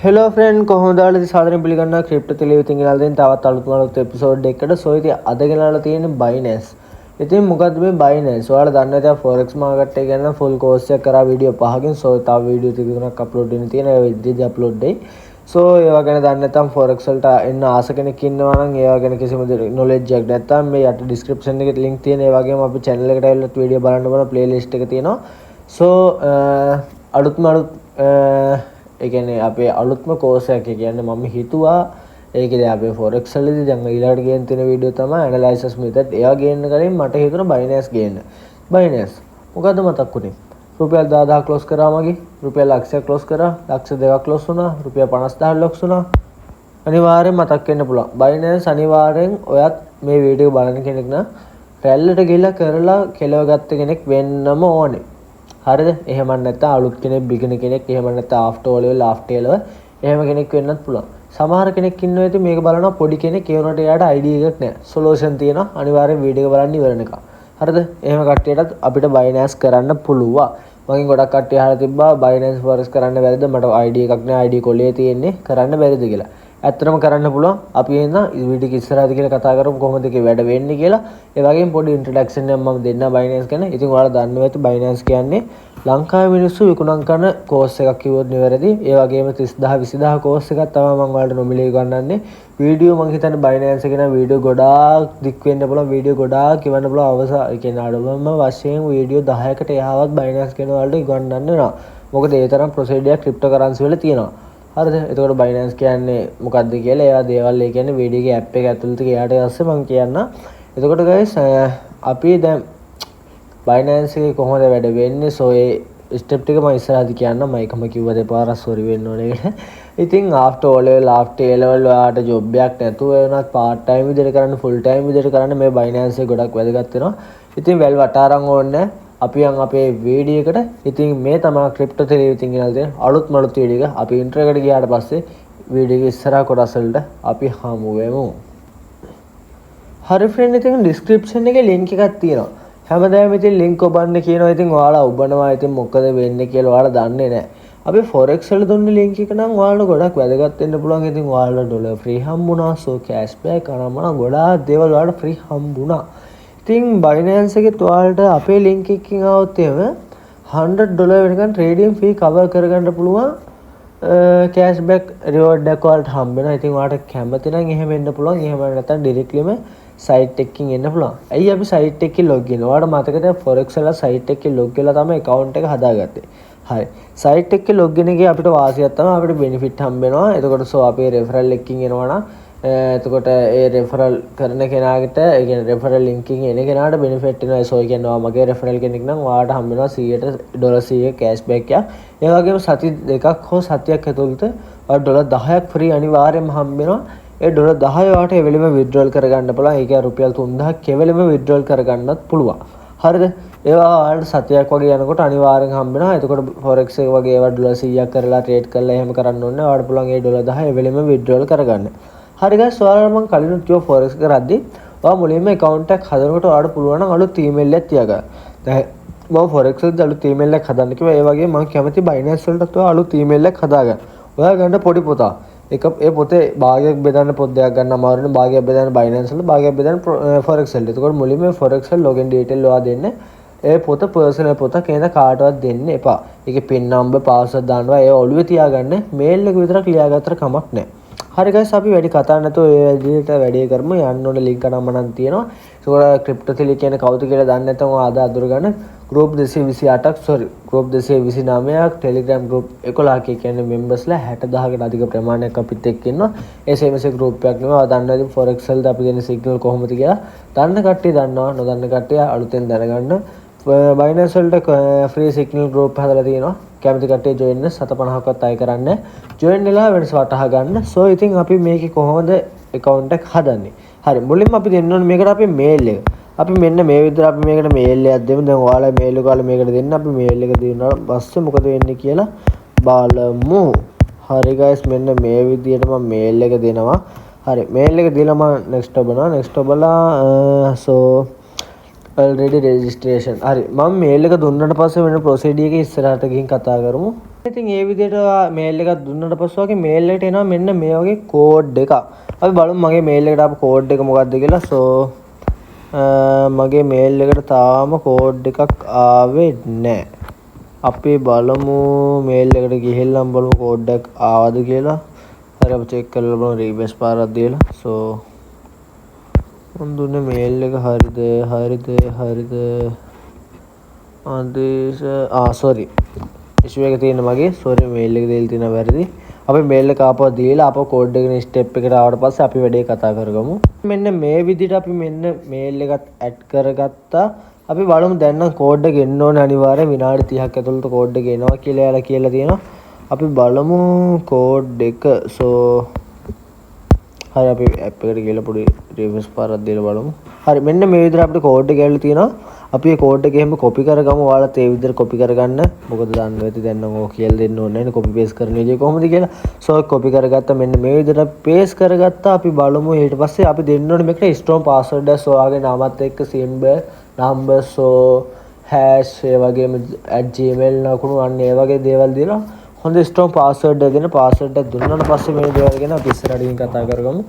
Hello friend කොහොමද ඔයාලද සාදරයෙන් පිළිගන්නවා ක්‍රිප්ටෝ ටෙලිවිෂන් එකකින් තවත් අලුත් එපිසෝඩ් එකකට. සෝ ඉතින් අද ගෙනල්ලා තියෙන්නේ Binance. ඉතින් මොකද්ද මේ Binance? ඔයාලා දන්නේ නැත්නම් forex market එක ගැන full course එක කරා වීඩියෝ 5කින්. සෝ තව වීඩියෝ 3 අප්ලෝඩ් වෙන්න තියෙනවා. ඒ විදිහට අප්ලෝඩ් දෙයි. සෝ ඒවා ගැන දන්නේ නැත්නම් forex වලට එන්න ආස කෙනෙක් ඉන්නවා නම් ඒවා ගැන කිසිම knowledge එකක් නැත්නම් මේ යට description එකේ link තියෙන. ඒ වගේම අපි channel එකට ඇවිල්ලා වීඩියෝ බලන්න ඕන playlist එක තියෙනවා. සෝ අලුත් ඒ කියන්නේ අපේ අලුත්ම කෝස් එක කියන්නේ මම හිතුවා ඒකේ අපේ forex වලදී දැන් ඊළඟට ගේන්න තියෙන වීඩියෝ තමයි analysis method. ඒවා ගේන්න කලින් මට හිතුණා Binance ගේන්න. Binance මොකද්ද මතක් වුනේ? රුපියල් 10000 ක්ලෝස් කරා මගේ. රුපියල් ලක්ෂයක් ක්ලෝස් කරා. ලක්ෂ 2ක් ක්ලෝස් වුණා. රුපියල් 50000 ලොක්ස් වුණා. අනිවාර්යෙන් මතක් වෙන්න පුළුවන්. Binance අනිවාර්යෙන් ඔයත් මේ වීඩියෝ බලන කෙනෙක් නම් රැල්ලට ගිහිල්ලා කරලා කෙලව ගත්ත කෙනෙක් වෙන්නම ඕනේ. හරිද? එහෙම නැත්නම් අලුත් කෙනෙක් බිගිනර් කෙනෙක් එහෙම නැත්නම් after O level after A level එහෙම කෙනෙක් වෙන්නත් පුළුවන්. සමහර කෙනෙක් ඉන්නවා ඉතින් මේක බලනවා පොඩි කෙනෙක් ඒ වුණාට එයාට idea එකක් නැහැ. solution තියෙනවා. අනිවාර්යෙන් වීඩියෝ එක බලන්න ඉවරන එක. හරිද? එහෙම කට්ටියටත් අපිට Binance කරන්න පුළුවන්. මගෙන් ගොඩක් කට්ටිය අහලා තිබ්බා Binance forex කරන්න බැරිද? මට idea එකක් නැහැ. idea කොලේ තියෙන්නේ කරන්න බැරිද කියලා. ඇත්තටම කරන්න පුළුවන්. අපි එන්න වීඩියෝ එක ඉස්සරහට කියලා කතා කරමු කොහොමද ඒකේ වැඩ වෙන්නේ කියලා. ඒ වගේම පොඩි ඉන්ට්‍රොඩක්ෂන් එකක් මම දෙන්නම් Binance ගැන. ඉතින් ඔයාලා දන්නවා ඇති Binance කියන්නේ ලංකාවේ මිනිස්සු විකුණම් කරන කෝස් එකක් කිව්වොත් නිවැරදි. ඒ වගේම 30000 20000 කෝස් එකක් තමයි මම ඔයාලට නොමිලේ ගන්නන්නේ. වීඩියෝ මම හිතන්නේ Binance එකේ නම් වීඩියෝ ගොඩාක් දික් වෙන්න පුළුවන්. වීඩියෝ ගොඩාක් කියවන්න පුළුවන්. අවසාන ඒ කියන්නේ අඩුම වශයෙන් වීඩියෝ 10කට එහාවත් Binance කියන වලට ඉගන්නන්න වෙනවා. මොකද ඒ තරම් ප්‍රොසීඩර් ක්‍රිප්ටෝ කරන්සි වල තියෙනවා. හරිද? එතකොට Binance කියන්නේ මොකක්ද කියලා ඒවා දේවල් ඒ කියන්නේ වීඩියෝ එකේ ඇප් එක ඇතුළත ගියාට පස්සේ මම කියන්න. එතකොට guys අපි දැන් Binance එකේ කොහොමද වැඩ වෙන්නේ? සෝ ඒ ස්ටෙප් ටික මම ඉස්සරහදී කියන්නම්. මම එකම කිව්වා දෙපාරක් සෝරි වෙන්න ඕනේ කියලා. ඉතින් after O level after A level ඔයාලට ජොබ් එකක් නැතුව වෙනත් part time විදිහට කරන්න full time විදිහට කරන්න මේ Binance එක ගොඩක් වැදගත් වෙනවා. ඉතින් වැල් වටාරන් ඕනේ අපි යන් අපේ වීඩියෝ එකට. ඉතින් මේ තමයි ක්‍රිප්ටෝ ටෙලිවිෂන් ගෙනල්ලා තියෙන අලුත්ම වීඩියෝ එක. අපි ඉන්ට්‍රෝ එකට ගියාට පස්සේ වීඩියෝ එක ඉස්සරහ කොටස් වලට අපි හමු වෙමු. හරි ෆ්‍රෙන්ඩ් ඉතින් description එකේ link එකක් තියෙනවා. හැමදාම ඉතින් link ඔබන්න කියනවා. ඉතින් ඔයාලා ඔබනවා. ඉතින් මොකද වෙන්නේ කියලා ඔයාලා දන්නේ නැහැ. අපි forex වල දුන්න link එක නම් ඔයාලට ගොඩක් වැදගත් වෙන්න පුළුවන්. ඉතින් ඔයාලට ඩොලර් free හම්බුණා. so cashback අරමුණ ගොඩාක් දේවල් ඔයාලට free හම්බුණා. ඉතින් Binance එකේ ඔයාලට අපේ link එකකින් આવොත් එහෙම $100 වෙනකන් trading fee cover කරගන්න පුළුවන්. cashback reward එකක් ඔයාලට හම්බ වෙනවා. ඉතින් ඔයාලට කැමති නම් එහෙම වෙන්න පුළුවන්. එහෙම නැත්නම් directlyම site එකකින් එන්න පුළුවන්. ඇයි අපි site එකකින් log in? ඔයාලට මතකද forex වල site එකකින් log වෙලා තමයි account එක හදාගත්තේ. හරි. site එකකින් log in එකේ අපිට වාසියක් තමයි අපිට benefit හම්බ වෙනවා. එතකොට so අපේ referral එකකින් එනවා නම් එතකොට ඒ referral කරන කෙනාට ඒ කියන්නේ referral link එකකින් එන කෙනාට benefit වෙනවා. so කියන්නේ මගේ referral කෙනෙක් නම් ඔයාලට හම්බ වෙනවා 100ට $100 cashback එකක්. ඒ වගේම සති දෙකක් හෝ සතියක් ඇතුළත ඔයාලට $10ක් free අනිවාර්යයෙන්ම හම්බ වෙනවා. ඒ $10 ඔයාලට එවෙලෙම withdrawal කරගන්න පුළුවන්. ඒ කියන්නේ රුපියල් 3000ක් එවෙලෙම withdrawal කරගන්නත් පුළුවන්. හරිද? ඒවා ඔයාලට සතියක් වගේ යනකොට අනිවාර්යෙන් හම්බ වෙනවා. එතකොට forex එක වගේ ඒවා $100ක් කරලා trade කරලා එහෙම කරන්න ඕනේ. ඔයාලට පුළුවන් ඒ $10 එවෙලෙම withdrawal කරගන්න. හරි guys ඔයාලට මම කලින් කිව්වා forex කරද්දී ඔයා මුලින්ම account එකක් හදනකොට ඔයාලට පුළුවන් නම් අලුත් email එකක් තියාගන්න. දැන් මම forex වලදී අලුත් email එකක් හදන්න කිව්වා. ඒ වගේ මම කැමති Binance වලටත් ඔයා අලුත් email එකක් හදාගන්න. ඔයා ගන්න පොඩි පොතා ඒ පොතේ භාගයක් බෙදන්න පොත් දෙකක් ගන්න අමාරුනේ. භාගයක් බෙදන්න Binance වල භාගයක් බෙදන්න forex වලට. එතකොට මුලින්ම forex වල login detail ඔයා දෙන්න. ඒ පොත personal පොතක් නේද කාටවත් දෙන්න එපා. ඒකේ pin number password දානවා. ඒ ඔළුවේ තියාගන්න. mail එක විතරක් ලියාගත්තට කමක් නැහැ. හරි guys අපි වැඩි කතා නැතුව ඒ විදිහට වැඩේ කරමු. යන්න ඕන link එක නම් මනම් තියෙනවා. ඒකෝර ක්‍රිප්ටෝ තෙලි කියන්නේ කවුද කියලා දන්නේ නැත්නම් ඔයා අද අඳුර ගන්න. group 228ක් group 229ක් Telegram group 11ක කියන්නේ members ලා 60000කට අධික ප්‍රමාණයක් අපිත් එක්ක ඉන්නවා. ඒ SMS group එකක් නෙවෙයි. ඔයා දන්නවා ඉතින් forex වලද අපි දෙන signal කොහොමද කියලා. දන්න කට්ටිය දන්නවා. නොදන්න කට්ටිය අලුතෙන් දැනගන්න. Binance වලට free signal group හදලා තියෙනවා. කැමති කට්ටිය join වෙන්න 750ක්වත් අය කරන්න. join වෙලා වෙනස වටහා ගන්න. so ඉතින් අපි මේකේ කොහොමද account එක හදන්නේ? හරි මුලින්ම අපි දෙන්න ඕනේ මේකට අපේ mail එක. අපි මෙන්න මේ විදිහට අපි මේකට mail එකක් දෙමු. දැන් ඔයාලා mail එක ඔයාලා මේකට දෙන්න. අපි mail එක දුන්නාට පස්සේ මොකද වෙන්නේ කියලා බලමු. හරි guys මෙන්න මේ විදිහට මම mail එක දෙනවා. හරි mail එක දීලා මම next ඔබනවා. next ඔබලා so already registration. හරි මම mail එක දුන්නාට පස්සේ වෙන procedure එක ඉස්සරහට ගිහින් කතා කරමු. ඉතින් ඒ විදිහට මේල් එකක් දුන්නට පස්සේ වගේ මේල් එකට එනවා මෙන්න මේ වගේ කෝඩ් එකක්. අපි බලමු මගේ මේල් එකට ආපු කෝඩ් එක මොකක්ද කියලා. මගේ මේල් එකට තාම කෝඩ් එකක් ආවේ නැහැ. අපි බලමු මේල් එකට ගිහිල්ලා බලමු කෝඩ් එකක් ආවද කියලා. හරි අපි චෙක් කරලා බලමු රීෆ්‍රෙෂ් පාරක් දීලා. මම දුන්නේ මේල් එක හරිද ආදේශ sorry ඉෂුව එක තියෙන මගේ sorry මේල් එක දීලා තියෙන වැරදි. අපි මේල් එක ආපහු දීලා ආපහු කෝඩ් එකේ ස්ටෙප් එකට ආවට පස්සේ අපි වැඩේ කතා කරගමු. මෙන්න මේ විදිහට අපි මෙන්න මේල් එකත් ඇඩ් කරගත්තා. අපි බලමු දැන් නම් කෝඩ් එක එන්න ඕනේ අනිවාර්යෙන් විනාඩි 30ක් ඇතුළත කෝඩ් එක එනවා කියලා යාලා කියලා තියෙනවා. අපි බලමු කෝඩ් එක. හරි අපි ඇප් එකට ගිහලා පොඩි රිෆ්‍රෙෂ් පාරක් දීලා බලමු. හරි මෙන්න මේ විදිහට අපිට කෝඩ් එක ඇවිල්ලා තියෙනවා. අපි මේ කෝඩ් එක එහෙම කොපි කරගමු. ඔයාලත් ඒ විදිහට කොපි කරගන්න. මොකද දන්න ඇති දැන් නම් ඕක කියලා දෙන්න ඕනේ නැහැ නේ කොපි පේස්ට් කරන විදිය කොහොමද කියලා. කොපි කරගත්තා මෙන්න මේ විදිහට පේස්ට් කරගත්තා. අපි බලමු ඊට පස්සේ අපි දෙන්න ඕනේ මේකට ස්ට්‍රෝං පාස්වර්ඩ් එක ඔයාගේ නාමත් එක්ක සිම්බල් නම්බර් හැෂ් ඒ වගේම @gmail නකුණු අන්න ඒ වගේ දේවල් දීලා හොඳ ස්ට්‍රෝං පාස්වර්ඩ් එක දෙන්න. පාස්වර්ඩ් එක දුන්නාට පස්සේ මේ දේවල් ගැන අපි ඉස්සරහට කතා කරගමු.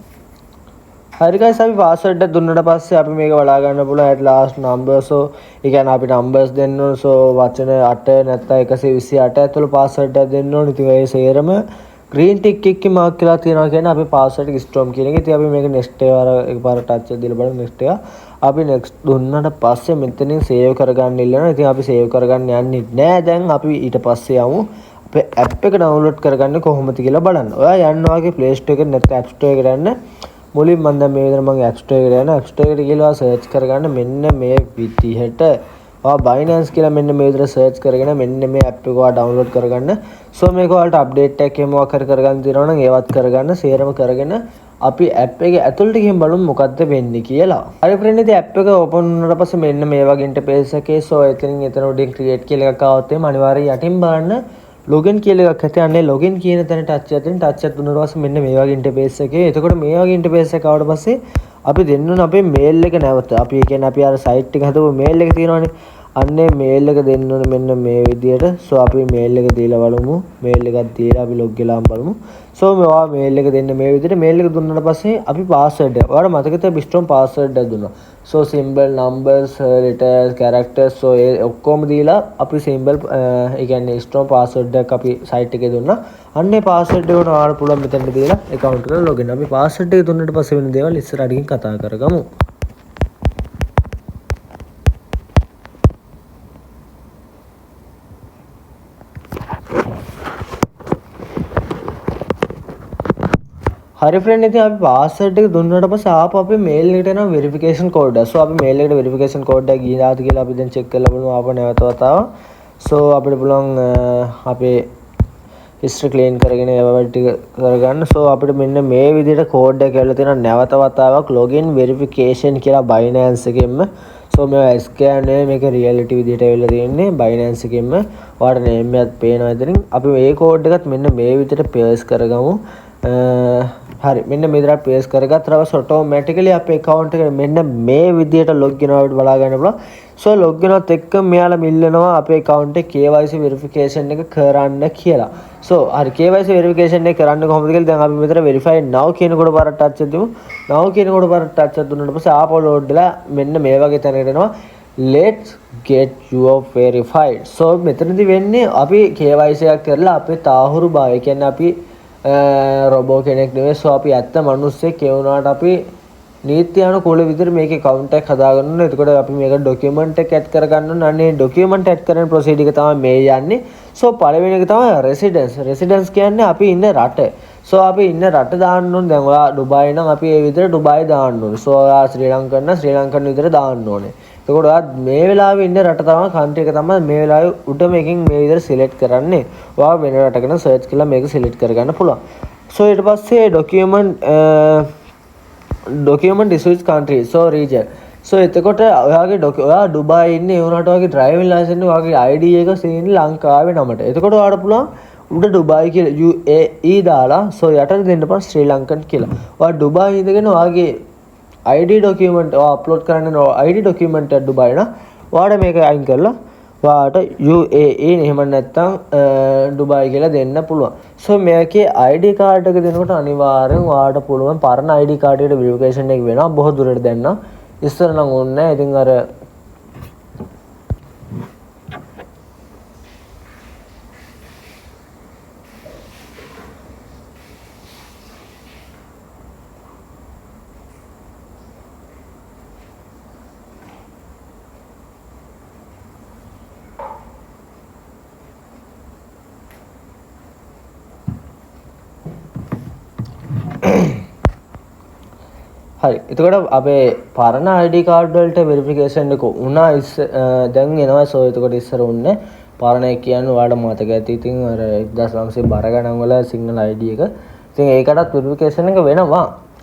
හරි guys අපි පාස්වර්ඩ් එක දුන්නාට පස්සේ අපි මේක බලා ගන්න පුළුවන් at last number. ඒ කියන්නේ අපි numbers දෙන්න ඕන. වචන 8 නැත්නම් 128 ඇතුළේ පාස්වර්ඩ් එක දෙන්න ඕන. ඉතින් ඒ සේරම green tick එකකින් මාක් කරලා තියෙනවා කියන්නේ අපි පාස්වර්ඩ් එක ස්ට්‍රෝම් කියන එක. ඉතින් අපි මේක next එකපාර touch එක දීලා බලමු next එක. අපි next දුන්නාට පස්සේ මෙතනින් save කරගන්න ඉල්ලනවා. ඉතින් අපි save කරගන්න යන්නේ නැහැ දැන්. අපි ඊට පස්සේ යමු අපේ app එක download කරගන්න කොහොමද කියලා බලන්න. ඔයා යන්න වාගේ Play Store එකේ නැත්නම් App Store එකට යන්න. මුලින් මම දැන් මේ විදිහට මම App Store එකට යනවා. App Store එකට ගිහලා search කරගන්න මෙන්න මේ විදිහට ඔයා Binance කියලා මෙන්න මේ විදිහට search කරගෙන මෙන්න මේ app එක ඔයා download කරගන්න. මේක ඔයාලට update එකක් එහෙම මොකක් හරි කරගන්න තියෙනවා නම් ඒවත් කරගන්න. සේරම කරගෙන අපි app එකේ ඇතුළට ගිහින් බලමු මොකද්ද වෙන්නේ කියලා. හරි friend ඉතින් app එක open වුණාට පස්සේ මෙන්න මේ වගේ interface එකේ එතන උඩින් create කියලා එකක් ආවොත් එහම අනිවාර්යයෙන් යටින් බලන්න login කියලා එකක් ඇති. අනේ login කියන තැන touch එකක් දුන්නාට පස්සේ මෙන්න මේ වගේ interface එකේ. එතකොට මේ වගේ interface එක ආවට පස්සේ අපි දෙන්න ඕන අපේ mail එක නැවත. අපි ඒ කියන්නේ අපි අර site එක හදපු mail එක තියෙනවනේ. අන්නේ mail එක දෙන්න ඕන මෙන්න මේ විදියට. අපි mail එක දීලා බලමු. mail එකක් දීලා අපි log වෙලාම බලමු. මේවා mail එක දෙන්න මේ විදියට mail එක දුන්නාට පස්සේ අපි password එක. ඔයාලා මතක තියාගන්න strong password එකක් දුන්නා. symbol numbers letters characters ඒ ඔක්කොම දීලා අපි symbol ඒ කියන්නේ strong password එකක් අපි site එකේ දුන්නා. අන්නේ password එක උන ඔයාලා පුළුවන් මෙතනට දීලා account එකට login. අපි password එක දුන්නාට පස්සේ වෙන දේවල් ඉස්සරහට කතා කරගමු. හරි friend ඉතින් අපි password එක දුන්නාට පස්සේ ආපහු අපේ mail එකට එනවා verification code එක. අපි mail එකට verification code එක ගියාද කියලා අපි දැන් check කරලා බලමු ආපහු නැවත වතාවක්. අපිට පුළුවන් අපේ history clean කරගෙන ඒවා ටික කරගන්න. අපිට මෙන්න මේ විදිහට code එක කියලා තියෙනවා නැවත වතාවක් login verification කියලා Binance එකෙන්ම. මේවා scan නේ මේක reality විදිහට ඇවිල්ලා තියෙන්නේ Binance එකෙන්ම. ඔයාලට name එකක් පේනවා ඉතින්. අපි මේ code එකත් මෙන්න මේ විදිහට paste කරගමු. හරි මෙන්න මේ විදිහට paste කරගත්තා ඊට automatically අපේ account එකට මෙන්න මේ විදිහට login වෙනවා බලා ගන්න පුළුවන්. login එකත් එක්ක මෙයාලා මිල්ලනවා අපේ account එකේ KYC verification එක කරන්න කියලා. හරි KYC verification එක කරන්න කොහොමද කියලා දැන් අපි මෙතන verify now කියන කොට පාරක් touch එකක් දෙමු. now කියන කොට පාරක් touch එකක් දුන්නාට පස්සේ ආපහු load වෙලා මෙන්න මේ වගේ තැනකට එනවා. let's get you verified. මෙතනදී වෙන්නේ අපි KYC එකක් කරලා අපේ තාහුරු භාවය කියන්නේ අපි රොබෝ කෙනෙක් නෙවෙයි. අපි ඇත්ත මිනිස්සෙක් ඒ වුණාට අපි නීති අනුකූල විදිහට මේකේ account එකක් හදාගන්න ඕනේ. එතකොට අපි මේක document එක add කරගන්න ඕනේ. අනේ document add කරන procedure එක තමයි මේ යන්නේ. පළවෙනි එක තමයි residence. residence කියන්නේ අපි ඉන්න රට. අපි ඉන්න රට දාන්න ඕනේ. දැන් ඔයා ඩුබායි නම් අපි ඒ විදිහට ඩුබායි දාන්න ඕනේ. ඔයා ශ්‍රී ලංකන් නම් ශ්‍රී ලංකන් විදිහට දාන්න ඕනේ. එතකොට ඔයා මේ වෙලාවේ ඉන්න රට තමයි country එක තමයි මේ වෙලාවේ උඩ මේකෙන් මේ විදිහට select කරන්නේ. ඔයා වෙන රටකට search කරලා මේක select කරගන්න පුළුවන්. ඊට පස්සේ document issues country region. එතකොට ඔයා ඩුබායි ඉන්නේ ඒ වුණාට ඔයාගේ driving license ඔයාගේ ID එක තියෙන්නේ ලංකාවේ නමට. එතකොට ඔයාලට පුළුවන් උඩ ඩුබායි කියලා UAE දාලා යටට දෙන්න පුළුවන් ශ්‍රී ලංකන් කියලා. ඔයා ඩුබායි ඉඳගෙන ඔයාගේ ID document upload කරන්න ID document ඩුබායි නා ඔයාලා මේක අයින් කරලා වාට UAE එහෙම නැත්නම් ඩුබායි කියලා දෙන්න පුළුවන්. සෝ මේකේ ID කාඩ් එක දෙනකොට අනිවාර්යෙන් වාට පුළුවන් පරණ ID කාඩ් එකට වෙරිෆිකේෂන් එක වෙනවා. බොහෝ දුරට දෙන්න. ඉස්සර නම් ඕනේ නැහැ. ඉතින් අර හරි. එතකොට අපේ පරණ ID කාඩ් වලට වෙරිෆිකේෂන් එක උනා දැන් එනවා. සෝ එතකොට ඉස්සර උන්නේ පරණ එක කියන්නේ ඔයාලට මතක ඇති. ඉතින් අර 1900 බර ගණන් වල සිංගල් ID එක. ඉතින් ඒකටත් වෙරිෆිකේෂන් එක වෙනවා.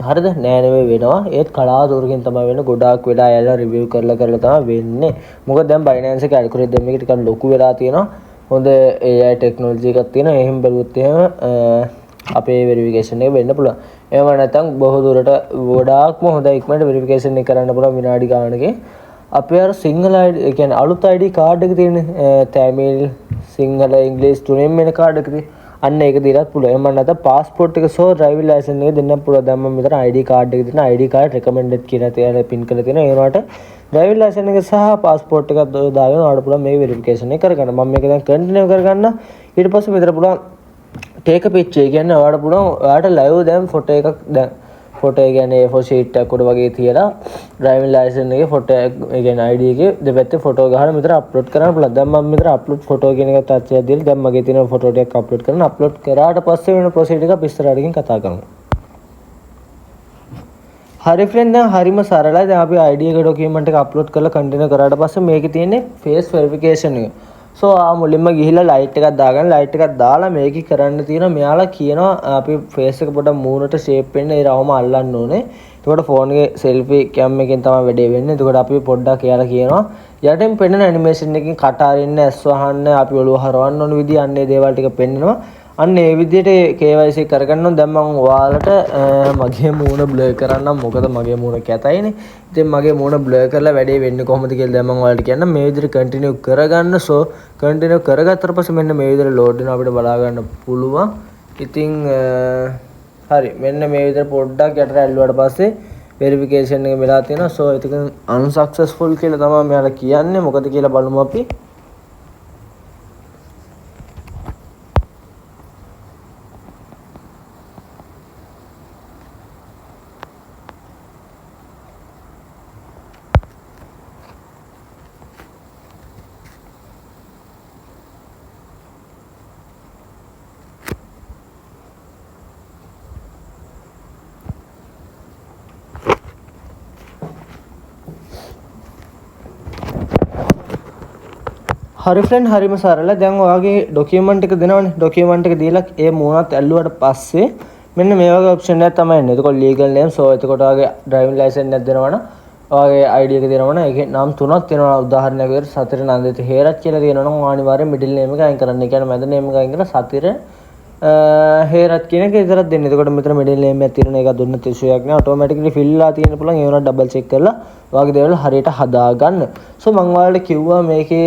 හරිද? නෑ නෙවෙයි වෙනවා. ඒත් කලාතුරකින් තමයි වෙන්නේ. ගොඩාක් වෙලා ඇයලා රිවිව් කරලා තමයි වෙන්නේ. මොකද දැන් Binance එක ඇල්ගොරිතම් එක ටිකක් ලොකු වෙලා තියෙනවා. හොඳ AI ටෙක්නොලොජි එකක් තියෙනවා. එහෙම බැලුවොත් එහෙම අපේ වෙරිෆිකේෂන් එක වෙන්න පුළුවන්. එහෙම නැත්නම් බොහෝ දුරට ගොඩාක්ම හොඳ ඉක්මනට වෙරිෆිකේෂන් එක කරන්න පුළුවන් විනාඩි ගානකින්. අපේ අර සිංගල් ID ඒ කියන්නේ අලුත් ID කාඩ් එක තියෙන්නේ තමිල් සිංහල ඉංග්‍රීසි තුනෙන්ම එන කාඩ් එක තියෙන්නේ. අන්න ඒක දීලත් පුළුවන්. එහෙම නැත්නම් પાස්පෝර්ට් එක සෝ ඩ්‍රයිවිං ලයිසන්ස් එක දෙන්න පුළුවන්. දැන් මම මෙතන ID කාඩ් එක දෙන ID කාඩ් රෙකමෙන්ඩඩ් කියලා තියලා පින් කරලා තියෙනවා. ඒ වුණාට ඩ්‍රයිවිං ලයිසන්ස් එක සහ પાස්පෝර්ට් එකක් දාගෙන ඔයාලට පුළුවන් මේ වෙරිෆිකේෂන් එක කරගන්න. මම මේක දැන් කන්ටිනියු කරගන්න. ඊට පස්සේ මෙතන පුළුවන් ටේක් අ පික්චර්. ඒ කියන්නේ ඔයාලට පුළුවන් ඔයාලට ලයිව් දැන් ෆොටෝ එකක් දැන් ෆොටෝ එක කියන්නේ A4 ෂීට් එකක් උඩ වගේ තියලා ඩ්‍රයිවිං ලයිසන්ස් එකේ ෆොටෝ එක ඒ කියන්නේ ID එකේ දෙපැත්තේ ෆොටෝ ගහලා මෙතන අප්ලෝඩ් කරන්න පුළුවන්. දැන් මම මෙතන අප්ලෝඩ් ෆොටෝ කියන එක ටච් එකක් දීලා දැන් මගේ තියෙන ෆොටෝ ටිකක් අප්ලෝඩ් කරන අප්ලෝඩ් කරාට පස්සේ වෙන ප්‍රොසීඩ් එක අපි ඉස්සරහටකින් කතා කරමු. හරි ෆ්‍රෙන්ඩ් දැන් හරිම සරලයි. දැන් අපි ID එක ඩොකියුමන්ට් එක අප්ලෝඩ් කරලා කන්ටිනියු කරාට පස්සේ මේකේ තියෙන්නේ ෆේස් වෙරිෆිකේෂන් එක. සෝ මුලින්ම ගිහිල්ලා ලයිට් එකක් දාගන්න. ලයිට් එකක් දාලා මේකේ කරන්න තියෙනවා මෙයාලා කියනවා අපි ෆේස් එක පොඩ්ඩක් මූණට ෂේප් වෙන්න ඒ රවම අල්ලන්න ඕනේ. එතකොට ෆෝන් එකේ සෙල්ෆි කැම් එකෙන් තමයි වැඩේ වෙන්නේ. එතකොට අපි පොඩ්ඩක් එයාලා කියනවා යටින් පෙන්නන ඇනිමේෂන් එකකින් කට අරින්න ඇස් වහන්න අපි ඔළුව හරවන්න ඕන විදිය අන්නේ දේවල් ටික පෙන්නනවා. අන්න ඒ විදිහට KYC කරගන්න ඕන. දැන් මම ඔයාලට මගේ මූණ බ්ලර් කරන්නම්. මොකද මගේ මූණ කැතයිනේ. ඉතින් මගේ මූණ බ්ලර් කරලා වැඩේ වෙන්නේ කොහොමද කියලා දැන් මම ඔයාලට කියන්නම්. මේ විදිහට කන්ටිනියු කරගන්න. සෝ කන්ටිනියු කරගත්තට පස්සේ මෙන්න මේ විදිහට ලෝඩ් වෙනවා අපිට බලා ගන්න පුළුවන්. ඉතින් හරි මෙන්න මේ විදිහට පොඩ්ඩක් යටට ඇල්ලුවාට පස්සේ වෙරිෆිකේෂන් එක වෙලා තියෙනවා. සෝ ඒක අන්සක්සස්ෆුල් කියලා තමයි මෙයාලා කියන්නේ. මොකද කියලා බලමු අපි. හරි ෆ්‍රෙන්ඩ් හරිම සරල. දැන් ඔයාගේ ඩොකියුමන්ට් එක දෙනවනේ. ඩොකියුමන්ට් එක දීලා ඒ මූණත් ඇල්ලුවාට පස්සේ මෙන්න මේ වගේ ඔප්ෂන් එකක් තමයි එන්නේ. එතකොට ලීගල් නේම්. සෝ එතකොට ඔයාගේ ඩ්‍රයිවිංగ్ ලයිසන්ස් එකක් දෙනවනම් ඔයාගේ ID එක දෙනවනම් ඒකේ නම් තුනක් තියෙනවා. උදාහරණයක් විදිහට සතිර නන්දිත හේරත් කියලා තියෙනවනම් අනිවාර්යෙන් මිඩල් නේම් එක අයින් කරන්න. ඒ කියන්නේ මැද නේම් එක අයින් කරලා සතිර හේරත් කියන එක විතරක් දෙන්න. එතකොට මෙතන මිඩල් නේම් එකක් තියෙනවා. ඒක දුන්න තිස්සුවක් නෑ. ඔටෝමැටිකලි ෆිල් වෙලා තියෙන්න පුළුවන්. ඒ වුණා ඩබල් චෙක් කරලා ඔයාගේ දේවල් හරියට හදාගන්න. සෝ මම ඔයාලට කිව්වා මේකේ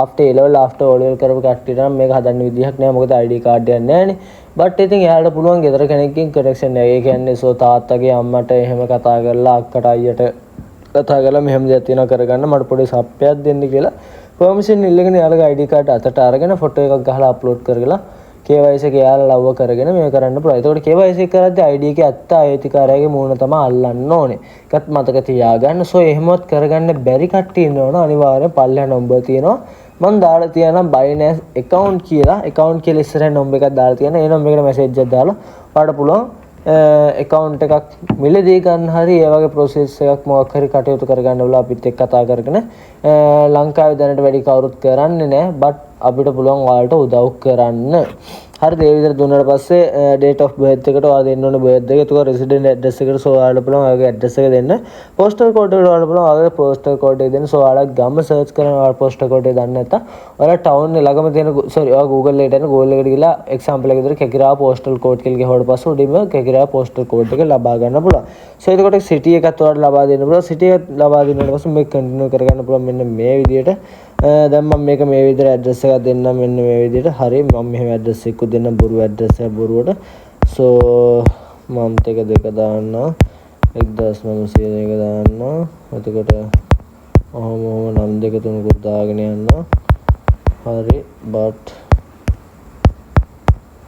after A level after O level කරපු කට්ටියට නම් මේක හදන්න විදිහක් නෑ. මොකද ID කාඩ් එකක් නෑනේ. බට් ඉතින් එයාලට පුළුවන් ගෙදර කෙනෙක්ගෙන් කනෙක්ෂන් එක. ඒ කියන්නේ සෝ තාත්තගේ අම්මට එහෙම කතා කරලා අක්කට අයියට කතා කරලා මෙහෙම දෙයක් තියෙනවා කරගන්න මට පොඩි සප්පයක් දෙන්න කියලා පර්මිෂන් ඉල්ලගෙන එයාලගේ ID කාඩ් අතට අරගෙන ෆොටෝ එකක් ගහලා අප්ලෝඩ් කරලා KYC එක එයාලා ලව්ව කරගෙන මේක කරන්න පුළුවන්. ඒතකොට KYC කරද්දී ID එකේ ඇත්ත අයිතිකාරයාගේ මූණ තමයි අල්ලන්න ඕනේ. ඒකත් මතක තියාගන්න. සෝ එහෙමවත් කරගන්න බැරි කට්ටිය ඉන්නවනේ අනිවාර්යෙන් පල්ලෙහා නම්බර් තියෙනවා. මම දාලා තියෙනවා Binance account කියලා. account කියලා ඉස්සරහින් නම්බර් එකක් දාලා තියෙනවා. ඒ නම්බර් එකට මැසේජ් එකක් දාලා ඔයාලට පුළුවන් account එකක් මිලදී ගන්න හරි ඒ වගේ process එකක් මොකක් හරි කටයුතු කරගන්න ඕලා අපිත් එක්ක කතා කරගෙන ලංකාවේ දැනට වැඩි කවුරුත් කරන්නේ නැහැ. බට් අපිට පුළුවන් ඔයාලට උදව් කරන්න. හරිද? ඒ විදිහට දුන්නාට පස්සේ date of birth එකට ඔයා දෙන්න ඕනේ birth එක. ඒක resident address එකට සෝ ඔයාලට පුළුවන් ඔයාගේ address එක දෙන්න. postal code එකට ඔයාලට පුළුවන් ඔයාගේ postal code එක දෙන්න. සෝ ඔයාලා ගම search කරන ඔයාලා postal code එක දන්නේ නැත්තම් ඔයාලා town එක ළඟම තියෙන ඔයා Google එකට යන Google එකට ගිහලා example එක විතර කෙකිරාව postal code කියලා ගහුවට පස්සේ උඩින්ම කෙකිරාව postal code එක ලබා ගන්න පුළුවන්. සෝ එතකොට city එකත් ඔයාලට ලබා දෙන්න පුළුවන්. city එක ලබා දුන්නාට පස්සේ මේක continue කරගන්න පුළුවන් මෙන්න මේ විදිහට. දැන් මම මේක මේ විදිහට ඇඩ්‍රස් එකක් දෙන්නම් මෙන්න මේ විදිහට. හරි මම මෙහෙම ඇඩ්‍රස් එකක් දෙන්නම් බොරු ඇඩ්‍රස් එක බොරුවට. සෝ මන්ත් එක දෙක දාන්නම් 1902 දාන්නම්. එතකොට ඔහොම නම් දෙක තුනකුත් දාගෙන යන්න. හරි but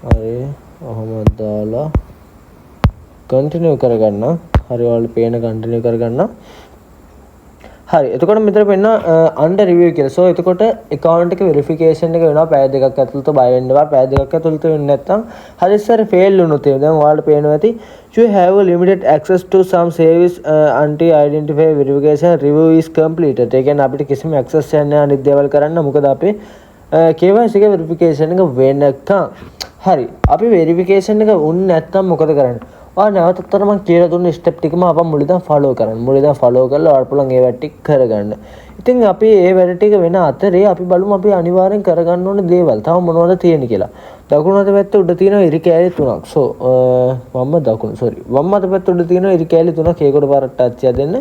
හරි ඔහොම දාලා කන්ටිනියු කරගන්න. හරි ඔයාලට පේන කන්ටිනියු කරගන්න. හරි එතකොට මෙතන පෙන්න under review කියලා. so එතකොට account එක verification එක වෙනවා පැය දෙකක් ඇතුළත බය වෙන්න එපා. පැය දෙකක් ඇතුළත වෙන්නේ නැත්නම් හරි සර් fail වුණොත් එහෙනම් දැන් ඔයාලට පේනවා ඇති you have a limited access to some service until identify verification review is completed. ඒ කියන්නේ අපිට කිසිම access එකක් නැහැ අනිත් දේවල් කරන්න. මොකද අපේ KYC එක verification එක වෙනකම්. හරි අපි verification එක වුණ නැත්නම් මොකද කරන්නේ? නැවතත් මම කියලා දුන්න ස්ටෙප් ටිකම අපන් මුලින්ම ෆලෝ කරන්න. මුලින්ම ෆලෝ කරලා ඔයාලට පුළුවන් ඒ වැඩ ටික කරගන්න. ඉතින් අපි ඒ වැඩ ටික වෙන අතරේ අපි බලමු අපි අනිවාර්යෙන් කරගන්න ඕනේ දේවල්. තව මොනවද තියෙන්නේ කියලා. දකුණු අත පැත්ත උඩ තියෙනවා ඉරි කෑලි තුනක්. වම් අත පැත්ත උඩ තියෙනවා ඉරි කෑලි තුනක්. ඒකට පාරක් ටච් එකක් දෙන්න.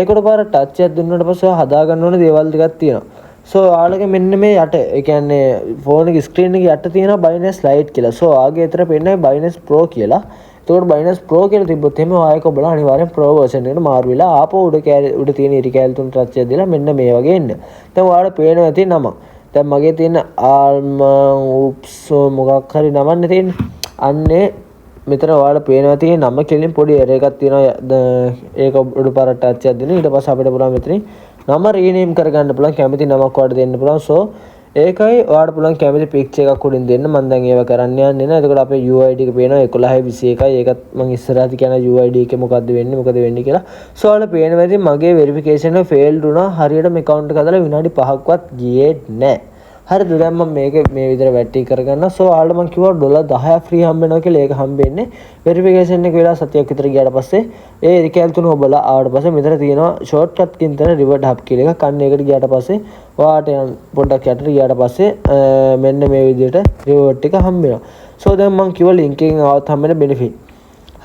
ඒකට පාරක් ටච් එකක් දුන්නාට පස්සේ හදා ගන්න ඕනේ දේවල් ටිකක් තියෙනවා. ඔයාලගේ මෙන්න මේ යට ඒ කියන්නේ ෆෝන් එකේ ස්ක්‍රීන් එකේ යට තියෙනවා Binance Lite කියලා. ආගේ අතර පෙන්නයි Binance Pro කියලා. එතකොට Binance Pro කියලා තිබ්බොත් එහෙම ආයෙක ඔබලා අනිවාර්යෙන් Pro version එකට මාරු වෙලා ආපහු උඩ තියෙන ඉරි කෑලි තුන ටච් එකක් දීලා මෙන්න මේ වගේ එන්න. දැන් ඔයාලට පේනවා ඇති නම. දැන් මගේ තියෙන මොකක් හරි නමන්නේ තියෙන්නේ. අන්නේ මෙතන ඔයාලට පේනවා තියෙන නම කෙලින් පොඩි එරර් එකක් තියෙනවා. ඒක උඩ පාර ටච් එකක් දෙන්න. ඊට පස්සේ අපිට පුළුවන් මෙතනින් නම රීනේම් කරගන්න පුළුවන්. කැමති නමක් ඔයාලට දෙන්න පුළුවන්. ඒකයි ඔයාලට පුළුවන් කැමති පික්චර් එකක් උඩින් දෙන්න. මම දැන් ඒව කරන්න යන්නේ නැහැ. එතකොට අපේ UID එක පේනවා 1121යි. ඒකත් මම ඉස්සරහට කියන UID එකේ මොකද්ද වෙන්නේ කියලා. ඔයාලට පේනවා ඉතින් මගේ වෙරිෆිකේෂන් එක ෆේල්ඩ් වුණා. හරියට මේ account එක හදලා විනාඩි 5ක්වත් ගියේ නැහැ. හරිද? දැන් මම මේක මේ විදිහට වැටි කරගන්න. ඔයාලට මම කිව්වා $10 ෆ්‍රී හම්බ වෙනවා කියලා. ඒක හම්බෙන්නේ වෙරිෆිකේෂන් එක වෙලා සතියක් විතර ගියාට පස්සේ ඒ රිකැල් තුන ඔබලා ආවට පස්සේ මෙතන තියෙනවා ෂෝට්කට් කින් තන රිවර්ඩ් හබ් කියලා එකක්. අන්න ඒකට ගියාට පස්සේ ඔයාට පොඩ්ඩක් යටට ගියාට පස්සේ මෙන්න මේ විදිහට රිවර්ඩ් එක හම්බ වෙනවා. දැන් මම කිව්වා link එකෙන් ආවත් හම්බ වෙන benefit.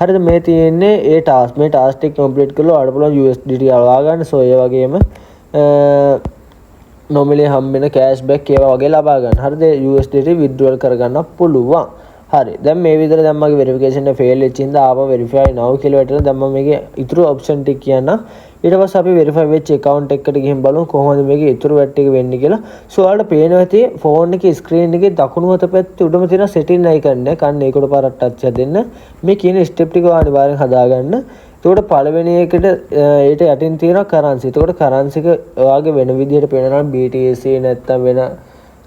හරිද? මේ තියෙන්නේ ඒ ටාස්ක්. මේ ටාස්ක් ටික කම්ප්ලීට් කරලා ඔයාලට පුළුවන් USDT අලවා ගන්න. ඒ වගේම normally හම්බෙන cashback ඒවා වගේ ලබා ගන්න. හරිද? USDT withdrawal කරගන්න පුළුවන්. හරි. දැන් මේ විදිහට දැන් මගේ verification එක fail වෙච්ච ඉඳලා ආපහු verify now කියලා වැටෙනවා. දැන් මම මේකේ ඉතුරු option ටික කියන්න. ඊට පස්සේ අපි verify වෙච්ච account එකකට ගිහින් බලමු කොහොමද මේකේ ඉතුරු වැට් ටික වෙන්නේ කියලා. ඔයාලට පේනවා ඇති phone එකේ screen එකේ දකුණු අත පැත්තේ උඩම තියෙන setting icon එක. අන්න ඒකට පාරක් touch එකක් දෙන්න. මේ කියන step ටික අනිවාර්යෙන් හදාගන්න. එතකොට පළවෙනි එකට ඊට යටින් තියෙනවා currency. එතකොට currency එක ඔයාගේ වෙන විදිහට පේනවා BTC නැත්තම් වෙන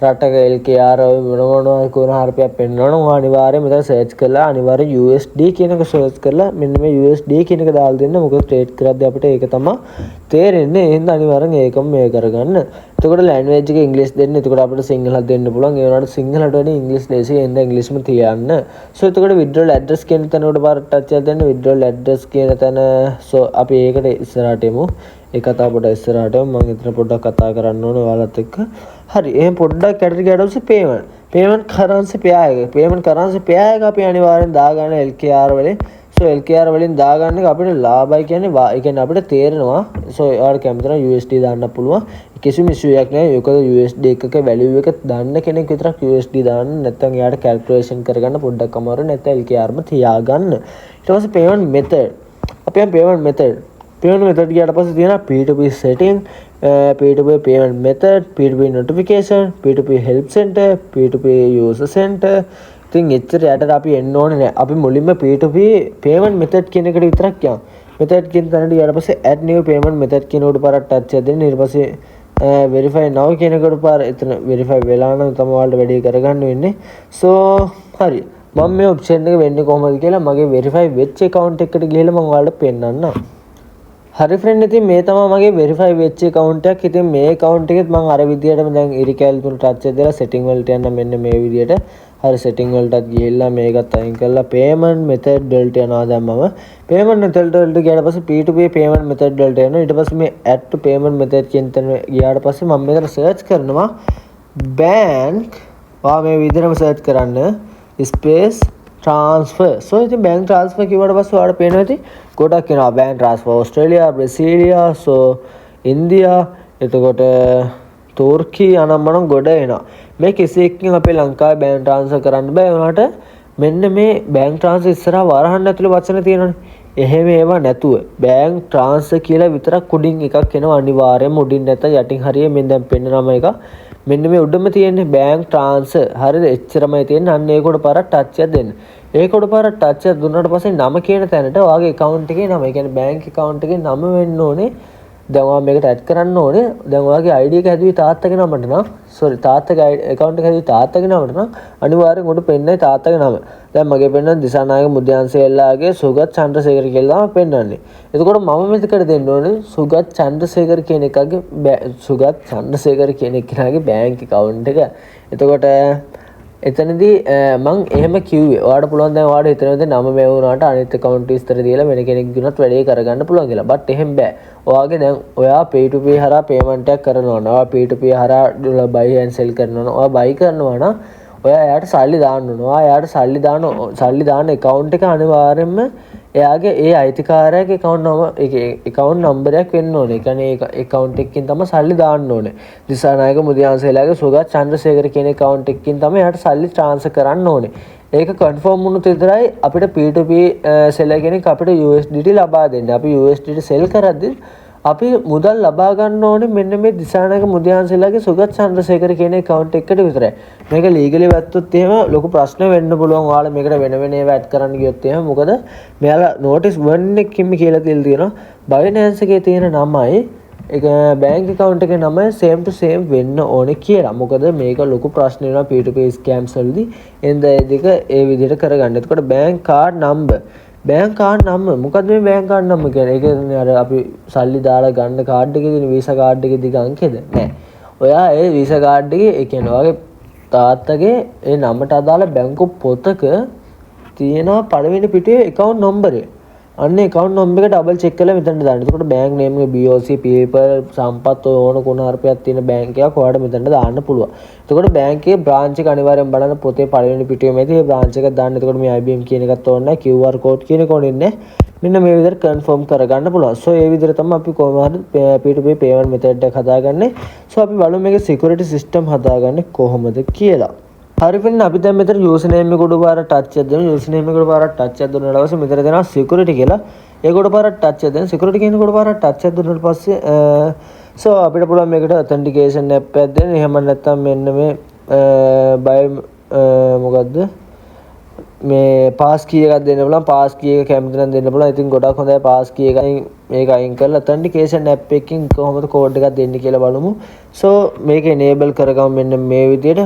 රටක LKR මොනවා කොන හර්පයක් පෙන්වනවා. ඔයා අනිවාර්යයෙන් මෙතන සර්ච් කරලා අනිවාර්යෙන් USD කියන එක සර්ච් කරලා මෙන්න මේ USD කියන එක දාලා දෙන්න. මොකද ට්‍රේඩ් කරද්දී අපිට ඒක තමයි තේරෙන්නේ. එහෙනම් අනිවාර්යෙන් ඒකම මේ කරගන්න. එතකොට ලැන්ග්වේජ් එක ඉංග්‍රීසි දෙන්න. එතකොට අපිට සිංහලත් දෙන්න පුළුවන්. ඒ වුණාට සිංහලට වඩා ඉංග්‍රීසි ලේසි. එහෙනම් ඉංග්‍රීසිම තියන්න. එතකොට withdrawal address කියන තැන උඩ පාර ටච් එකක් දෙන්න. withdrawal address කියන තැන අපි ඒකට ඉස්සරහට එමු. ඒ කතාව පොඩ්ඩක් ඉස්සරහට මම ඉතින් පොඩ්ඩක් කතා කරන්න ඕනේ ඔයාලත් එක්ක. හරි. එහෙනම් පොඩ්ඩක් කැටරි ගියාට පස්සේ payment currency pair එක. payment currency pair එක අපි අනිවාර්යෙන් දාගන්න LKR වලින්. LKR වලින් දාගන්න එක අපිට ලාභයි කියන්නේ ඒ කියන්නේ අපිට තේරෙනවා. ඔයාලට කැමති නම් USD දාන්න පුළුවන්. කිසිම ඉෂුව එකක් නැහැ. ඒක USD එකක value එක දන්න කෙනෙක් විතරක් USD දාන්න. නැත්නම් එයාට calculation කරගන්න පොඩ්ඩක් අමාරු. නැත්නම් LKRම තියාගන්න. ඊට පස්සේ payment method. අපි payment method ගියාට පස්සේ තියෙනවා P2P setting, P2P payment method, P2P notification, P2P help center, P2P user center. ඉතින් එච්චර යටට අපි එන්න ඕනේ නැහැ. අපි මුලින්ම P2P payment method කියන එකට විතරක් යමු. method කියන තැනට ගියාට පස්සේ add new payment method කියන උඩ පාරක් touch එකක් දෙන්න. ඊට පස්සේ verify now කියන එකට පාර එතන verify වෙලා නම් තමයි ඔයාලට වැඩේ කරගන්න වෙන්නේ. හරි. මම මේ option එක වෙන්නේ කොහොමද කියලා මගේ verify වෙච්ච account එකට ගිහලා මම ඔයාලට පෙන්නන්නම්. හරි ෆ්‍රෙන්ඩ්, ඉතින් මේ තමයි මගේ වෙරිෆයි වෙච්ච account එක. ඉතින් මේ account එකෙත් මම අර විදියටම දැන් ඉරිකැල් තුන ටච් එක දාලා setting වලට යන්න මෙන්න මේ විදියට. හරි setting වලටත් ගිහිල්ලා මේකත් අයින් කරලා payment method වලට යනවා. දැන් මම payment method වලට ගියාට පස්සේ P2P payment method වලට යනවා. ඊට පස්සේ මේ add to payment method කියන තැන ගියාට පස්සේ මම මෙතන search කරනවා bank. මේ විදියටම search කරන්න space transfer. ඉතින් bank transfer කිව්වට පස්සේ ඔයාලට පේනවා ඇති ගොඩක් එනවා. bank transfer Australia, Brazil, India, එතකොට තෝර්කී අනම්මනම් ගොඩ එනවා. මේ කිසි එකකින් අපේ ලංකාවේ බෑන්ක් ට්‍රාන්ස්ෆර් කරන්න බෑ. උනාට මෙන්න මේ බෑන්ක් ට්‍රාන්ස්ෆර් ඉස්සරහා වරහන් ඇතුලේ වචන තියෙනවනේ. එහෙම ඒවා නැතුව බෑන්ක් ට්‍රාන්ස්ෆර් කියලා විතරක් උඩින් එකක් එනවා අනිවාර්යයෙන්ම. උඩින් නැත්නම් යටින් හරිය මෙන්න දැන් පෙන්නනම එක. මෙන්න මේ උඩම තියෙන්නේ බෑන්ක් ට්‍රාන්ස්ෆර්. හරිද? එච්චරමයි තියෙන්නේ. අන්න ඒකට පාරක් ටච් එකක් දෙන්න. ඒකට පාරක් ටච් එකක් දුන්නාට පස්සේ නම කියන තැනට ඔයාගේ account එකේ නම, ඒ කියන්නේ බෑන්ක් account එකේ නම වෙන්න ඕනේ. දැන් ඔයා මේකට ඇඩ් කරන්න ඕනේ. දැන් ඔයාගේ ID එක හැදුවේ තාත්තගේ නමට නම් තාත්තගේ account එක හැදුවේ තාත්තගේ නමට නම් අනිවාර්යෙන් උඩ පෙන්නයි තාත්තගේ නම. දැන් මගේ පෙන්නන දිසානායක මුද්‍යාංශයලාගේ සුගත් චන්ද්‍රසේකර කියලා තමයි පෙන්නන්නේ. එතකොට මම මෙතකට දෙන්න ඕනේ සුගත් චන්ද්‍රසේකර කියන එකගේ බෑන්ක් account එක. එතකොට එතනදී මං එහෙම කිව්වේ ඔයාලට පුළුවන් දැන් ඔයාලට හිතනද නම මේ වුණාට අනිත් account විස්තර දීලා වෙන කෙනෙක් ගිනොත් වැඩේ කරගන්න පුළුවන් කියලා. බට් එහෙම බෑ. ඔයාගේ දැන් ඔයා pay to pay හරහා payment එකක් කරනවා නම් ඔයා pay to pay හරහා buy and sell කරනවා නම් ඔයා buy කරනවා නම් ඔයා එයාට සල්ලි දාන්න ඕන. ඔයා එයාට සල්ලි දාන account එක අනිවාර්යයෙන්ම එයාගේ ඒ අයිතිකාරයාගේ account number එකක් වෙන්න ඕනේ. ඒ කියන්නේ ඒ account එකකින් තමයි සල්ලි දාන්න ඕනේ. දිසානායක මුදියන්සේලාගේ සුගත් චන්ද්‍රසේකර කියන account එකකින් තමයි එයාට සල්ලි transfer කරන්න ඕනේ. ඒක confirm වුණොත් විතරයි අපිට P2P seller කෙනෙක් අපිට USDT ලබා දෙන්නේ. අපි USDT sell කරද්දී අපි මුදල් ලබා ගන්න ඕනේ මෙන්න මේ දිසානායක මුදියන්සේලාගේ සුගත් චන්ද්‍රසේකර කියන account එකට විතරයි. මේක legally වැත්තොත් එහෙම ලොකු ප්‍රශ්න වෙන්න පුළුවන්. ඔයාලා මේකට වෙන ඒවා ඇඩ් කරන්න ගියොත් එහෙම මොකද මෙයාලා notice 1 එකකින් කියලා තියෙනවා Binance එකේ තියෙන නමයි ඒක බැංක් account එකේ නම same to same වෙන්න ඕනේ කියලා. මොකද මේක ලොකු ප්‍රශ්න වෙනවා P2P scams වලදී. එඳ ඒ දෙක ඒ විදිහට කරගන්න. එතකොට bank card number මොකද්ද මේ bank card number කියන්නේ? ඒක අර අපි සල්ලි දාලා ගන්න කාඩ් එකේ තියෙන Visa කාඩ් එකේ දිග අංකෙද? නෑ. ඔයා ඒ Visa කාඩ් එකේ ඒ කියන්නේ ඔයාගේ තාත්තගේ ඒ නමට අදාළ බැංකු පොතක තියෙන පළවෙනි පිටුවේ account number එක. අන්න account number එක double check කරලා මෙතනට දාන්න. එතකොට bank name එක BOC people සම්පත් ඕන කුණාර්පයක් තියෙන bank එකක් ඔයාලට මෙතනට දාන්න පුළුවන්. එතකොට bank එකේ branch එක අනිවාර්යෙන් බලන්න පොතේ පළවෙනි පිටුවේ මේ තියෙන branch එක දාන්න. එතකොට මේ IBM කියන එකත් ඕනේ නැහැ. QR code කියන එක ඕනේ නැහැ. මෙන්න මේ විදිහට confirm කරගන්න පුළුවන්. So ඒ විදිහට තමයි අපි කොහොමද P2P payment method එක හදාගන්නේ. So අපි බලමු මේකේ security system හදාගන්නේ කොහොමද කියලා. හරි වෙන අපි දැන් මෙතන user name එක උඩ පාර touch එකක් දෙනවා. user name එක උඩ පාර touch එකක් දුන්නාට පස්සේ මෙතන දෙනවා security කියලා. ඒක උඩ පාර touch එකක් දෙනවා. security කියන උඩ පාර touch එකක් දුන්නාට පස්සේ so අපිට පුළුවන් මේකට authentication app එකක් දෙන්න. එහෙම නැත්නම් මෙන්න මේ මොකද්ද මේ pass key එකක් දෙන්න පුළුවන්. pass key එක කැමති නම් දෙන්න පුළුවන්. ඉතින් ගොඩක් හොඳයි pass key එකයි මේක අයින් කරලා authentication app එකකින් කොහොමද code එකක් දෙන්නේ කියලා බලමු. so මේක enable කරගමු මෙන්න මේ විදිහට.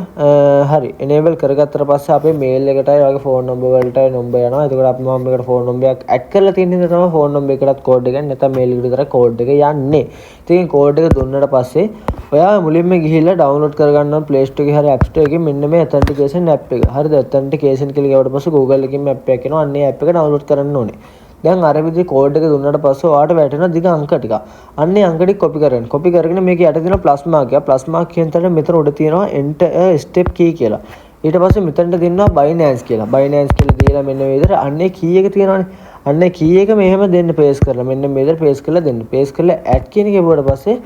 හරි enable කරගත්තට පස්සේ අපේ mail එකටයි වගේ phone number වලටයි number යනවා. එතකොට අපි මම මේකට phone number එකක් add කරලා තියෙන නිසා තමයි phone number එකටත් code එක නැත්නම් mail එකට විතරයි code එක යන්නේ. ඉතින් code එක දුන්නාට පස්සේ ඔයා මුලින්ම ගිහිල්ලා download කරගන්න ඕන Play Store එකේ හරි App Store එකේ මෙන්න මේ authentication app එක. හරිද? authentication කියලා ගියවට පස්සේ Google එකකින් app එකක් එනවා. අන්න ඒ app එක download කරන්න ඕනේ. දැන් අර විදිහේ කෝඩ් එක දුන්නාට පස්සේ ඔයාලට වැටෙන දිග අංක ටික. අන්න ඒ අංක ටික copy කරගන්න. copy කරගෙන මේක යට තියෙන plus mark එක. plus mark කියන තැන මෙතන උඩ තියෙනවා enter a step key කියලා. ඊට පස්සේ මෙතනට දෙන්නවා Binance කියලා. Binance කියලා දීලා මෙන්න මේ විදිහට අන්න ඒ key එක තියෙනවානේ. අන්න ඒ key එක මෙහෙම දෙන්න paste කරලා මෙන්න මේ විදිහට paste කරලා දෙන්න. paste කරලා add කියන එක ගෙවුවට පස්සේ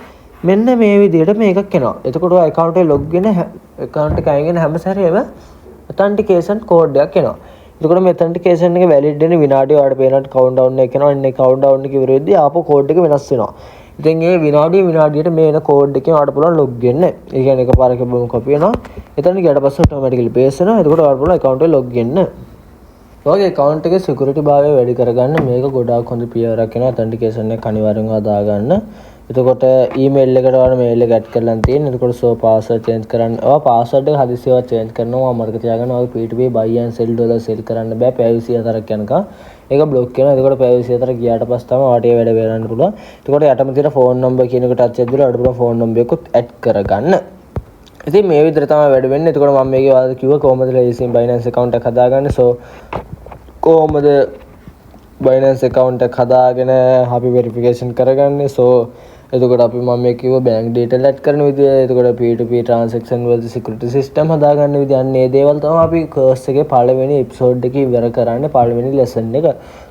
මෙන්න මේ විදිහට මේකක් එනවා. එතකොට ඔය account එක log වෙන account එක අයින් වෙන හැම සැරේම authentication code එකක් එනවා. එතකොට මේ authentication එක valid වෙන විනාඩිය ඔයාලට පේනට count down එක එනවා. ඉන්නේ count down එක ඉවර වෙද්දී ආපහු code එක වෙනස් වෙනවා. ඉතින් මේ විනාඩියට මේ එන code එකෙන් ඔයාලට පුළුවන් log වෙන්න. ඒ කියන්නේ එකපාරක බොම copy වෙනවා. එතන ගියට පස්සේ automatically paste වෙනවා. එතකොට ඔයාලට පුළුවන් account එක log වෙන්න. ඔයගේ account එකේ security භාවය වැඩි කරගන්න මේක ගොඩාක් හොඳ පියවරක් වෙනවා. authentication එක අනිවාර්යෙන්ම හදාගන්න. එතකොට email එකට ඔයාලා mail එක add කරලා තියෙන. එතකොට so password change කරන්න. ඔයා password එක හදිසියවත් change කරනවා. මතක තියාගන්න ඔයාගේ P2P buy and sell dollar sell කරන්න බෑ. පැය 24ක් යනකම් ඒක block වෙනවා. එතකොට පැය 24 ගියාට පස්සේ තමයි ඔයාට ඒ වැඩ කරන්න පුළුවන්. එතකොට යටම තියෙන phone number කියන එක touch එකක් දීලා ඔයාලට පුළුවන් phone number එකත් add කරගන්න. ඉතින් මේ විදිහට තමයි වැඩ වෙන්නේ. එතකොට මම මේකේ ඔයාලට කිව්වා කොහොමද ලේසියෙන් Binance account එක හදාගන්නේ. so කොහොමද Binance account එක හදාගෙන අපි verification කරගන්නේ. so එතකොට අපි මම මේ කිව්ව bank detail add කරන විදිය, එතකොට P2P transaction වලදී security system හදාගන්න විදිය, අන්න ඒ දේවල් තමයි අපි course එකේ පළවෙනි episode එකේ ඉවර කරන්නේ, පළවෙනි lesson එක.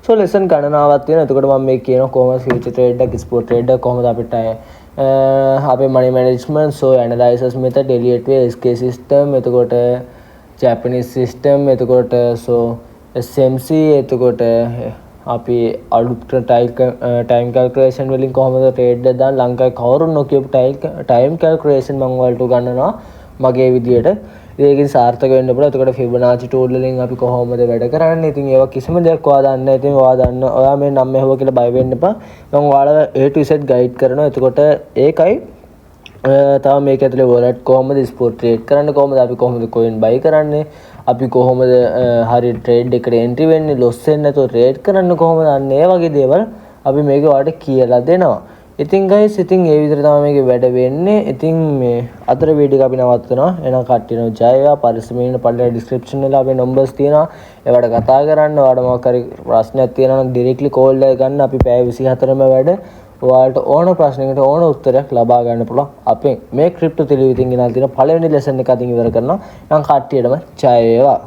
so lesson ගණනාවක් තියෙනවා. එතකොට මම මේ කියනවා කොහොමද future trade එක, spot trade එක කොහොමද අපිට අපේ money management, so analysis method, Elliott wave, SK system, එතකොට Japanese system, එතකොට so SMC, එතකොට අපි අලුත් time calculation වලින් කොහොමද trade එක දාන්න ලංකාවේ කවුරුන් නොකියපු time calculation මම ඔයාලට උගන්වනවා මගේ විදියට. ඒකෙන් සාර්ථක වෙන්න පුළුවන්. එතකොට Fibonacci tool වලින් අපි කොහොමද වැඩ කරන්නේ? ඉතින් ඒවා කිසිම දෙයක් ඔයා දන්නේ නැහැ. ඉතින් ඔයා දන්න ඔයා මේ නම් මෙහෙව කියලා බය වෙන්න එපා. මම ඔයාලව A to Z guide කරනවා. එතකොට ඒකයි තව මේක ඇතුලේ wallet කොහොමද spot trade කරන්නේ, කොහොමද අපි කොහොමද coin buy කරන්නේ, අපි කොහොමද හරි trade එකට entry වෙන්නේ, loss වෙන්නේ නැතුව trade කරන්නේ කොහොමද, අන්න ඒ වගේ දේවල් අපි මේක ඔයාලට කියලා දෙනවා. ඉතින් guys ඉතින් ඒ විදිහට තමයි මේකේ වැඩ වෙන්නේ. ඉතින් මේ අතර වීඩියෝ එක අපි නවත්වනවා. එහෙනම් කට්ටියනෝ ජය වේවා. පරිස්සමින් පල්ලේ description වල අපේ numbers තියෙනවා. ඒවට කතා කරන්න. ඔයාලට මොකක් හරි ප්‍රශ්නයක් තියෙනවා නම් directly call එක ගන්න. අපි පැය 24ම වැඩ ඔයාලට ඕන ප්‍රශ්නයකට ඕන උත්තරයක් ලබා ගන්න පුළුවන්. අපෙන් මේ ක්‍රිප්ටෝ ටෙලිවිෂන් ගෙනල්ලා තියෙන පළවෙනි lesson එක අදින් ඉවර කරනවා. නම් කට්ටියටම ජය වේවා.